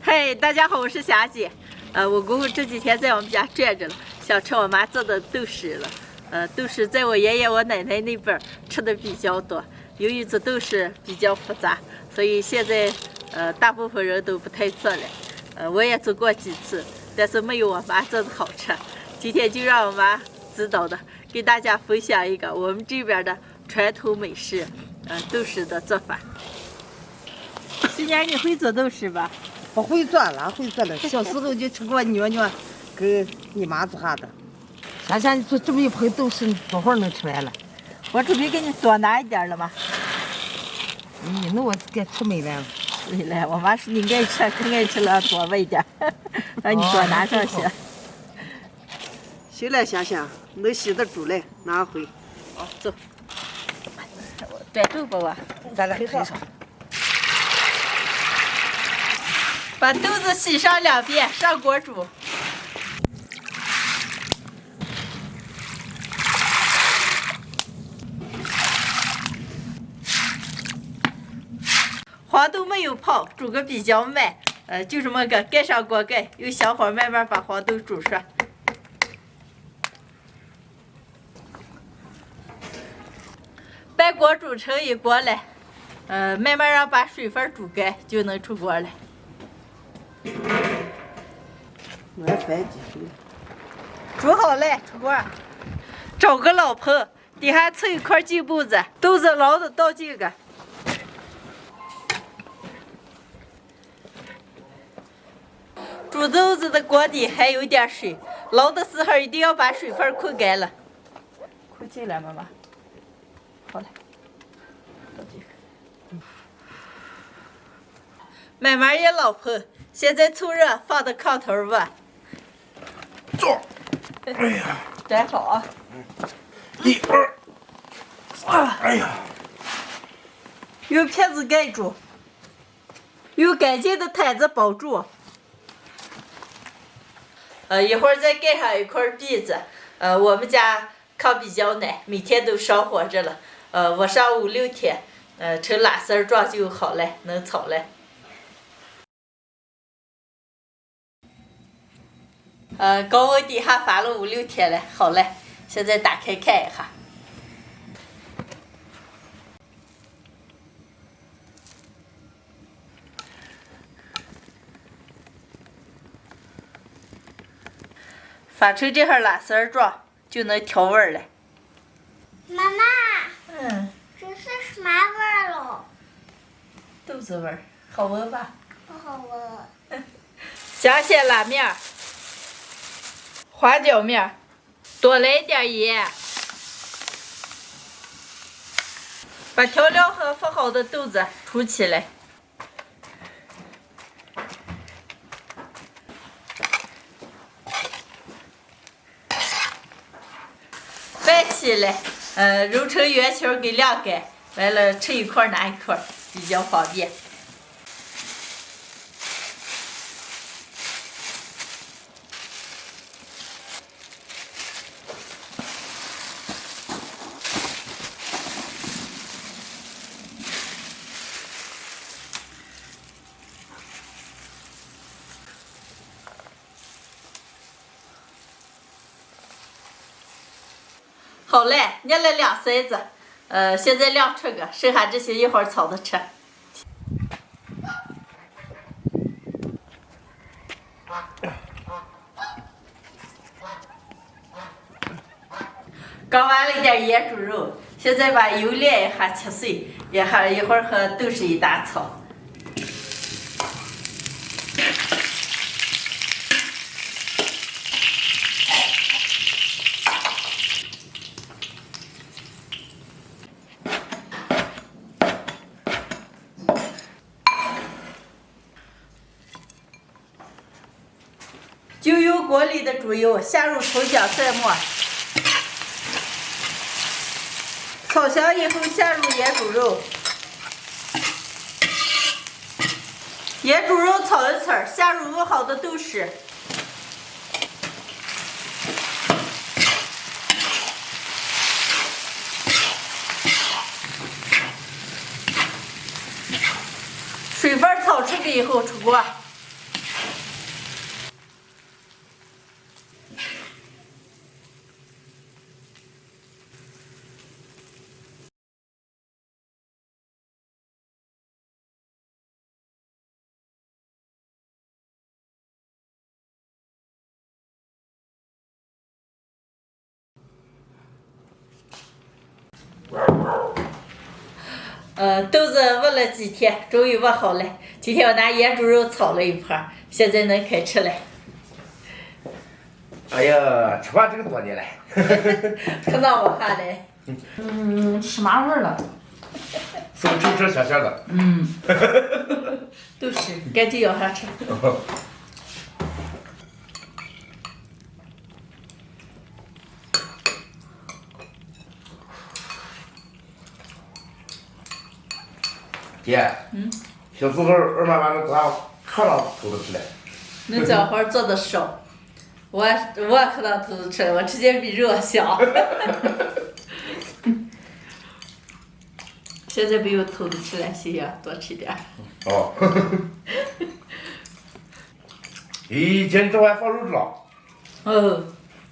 嘿，大家好，我是霞姐。我公公这几天在我们家转着了，想吃我妈做的豆豉了。豆豉在我爷爷、我奶奶那辈儿吃的比较多。由于做豆豉比较复杂，所以现在大部分人都不太做了。我也做过几次，但是没有我妈做的好吃。今天就让我妈指导的，给大家分享一个我们这边的传统美食，豆豉的做法。新娘，你会做豆豉吧？不会做，哪会做的？小时候就吃过娘娘给你妈做下的。现在做这么一盆豆豉，多会儿能吃完了？我准备给你多拿一点了吗？那我该吃没了。没了，我妈说你爱吃，更爱吃了，多喂点，让你多拿上些。行了，想想能洗得住来，拿回。好，走。转豆吧我。咱俩开上。把豆子洗上2遍，上锅煮。黄豆没有泡，煮个比较慢，就这么个盖上锅盖，用小火慢慢把黄豆煮熟。把锅煮成一锅来，慢慢让把水分煮干，就能出锅了。我也翻几手。煮好了，出锅。找个老盆，底下盛一块净布子，豆子捞的倒进个。煮豆子的锅底还有点水，捞的时候一定要把水分扣干了。扣进来，妈妈。好了，倒进去。慢慢一捞盆，现在凑热，放到炕头吧。坐。哎呀，站好啊。1、2、3，哎呀。用片子盖住，用干净的毯子包住。一会儿再盖上一块篦子。我们家炕比较难，每天都烧火着了。我上5、6天，成拉丝状就好了，能炒了。高温底下发了5、6天了，好了，现在打开看一下。发成这样拉丝状，就能调味了。妈妈，这是什么味儿喽？豆子味儿，好闻吧？不好闻。加些辣面、花椒面，多来一点盐。把调料和放好的豆子出起来。拌起来，揉成圆球给晾干，完了吃一块拿一块，比较方便。好嘞，捏了2筛子，现在晾出个，剩下这些一会儿炒着吃。刚挖了一点野猪肉，现在把油炼一下，切碎，一会儿和豆豉一打炒。就用锅里的猪油下入葱姜蒜末，炒香以后下入野猪肉，野猪肉炒一次，下入煨好的豆豉，备以后出锅。豆子焐了几天，终于焐好了。今天我拿腌猪肉炒了一盘，现在能开吃了。哎呀，吃饭这个多年了。看到我看的。什么味儿了？是不是吃香香的？都是，赶紧舀上吃。姐，小时候二妈妈能咋看到偷着吃嘞？恁这会儿做的少，我可能偷着吃了，我吃的比肉香。现在没有偷着吃了，心想多吃点儿。哦。以前这还放肉了。哦，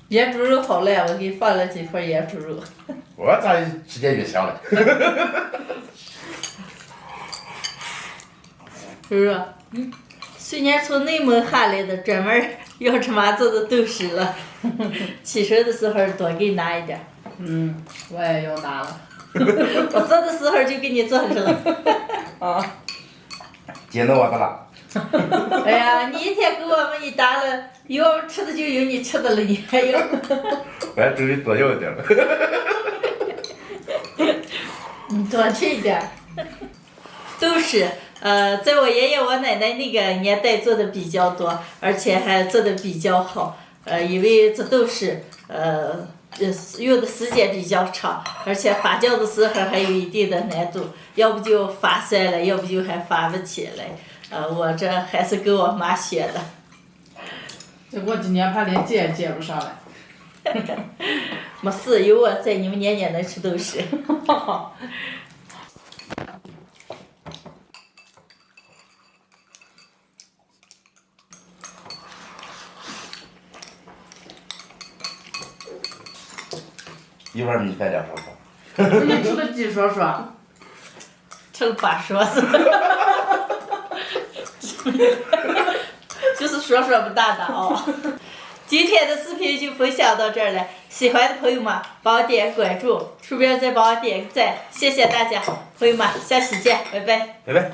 腌猪肉好了，我给你放了几块腌猪肉。我咋时间越香了？叔叔，去年从内蒙下来的，专门要吃妈做的豆豉了。起手的时候多给你拿一点。我也要拿了。我做的时候就给你做上了。啊。姐弄我的了。哎呀，你一天给我们一打了，有我们吃的就有你吃的了，你还有。我还准备多要一点了。你多吃一点。豆豉，在我爷爷我奶奶那个年代做的比较多，而且还做的比较好。因为这豆豉，用的时间比较长，而且发酵的时候还有一定的难度，要不就发酸了，要不就还发不起来。我这还是跟我妈学的。结果今年怕连接也接不上了。没事，有我在，你们年年能吃豆豉。一碗米饭2勺勺。你吃了几勺勺？吃了8勺子。就是说不大的哦。今天的视频就分享到这儿了，喜欢的朋友们帮我点关注，顺便再帮我点个赞，谢谢大家，朋友们，下期见，拜拜。拜拜。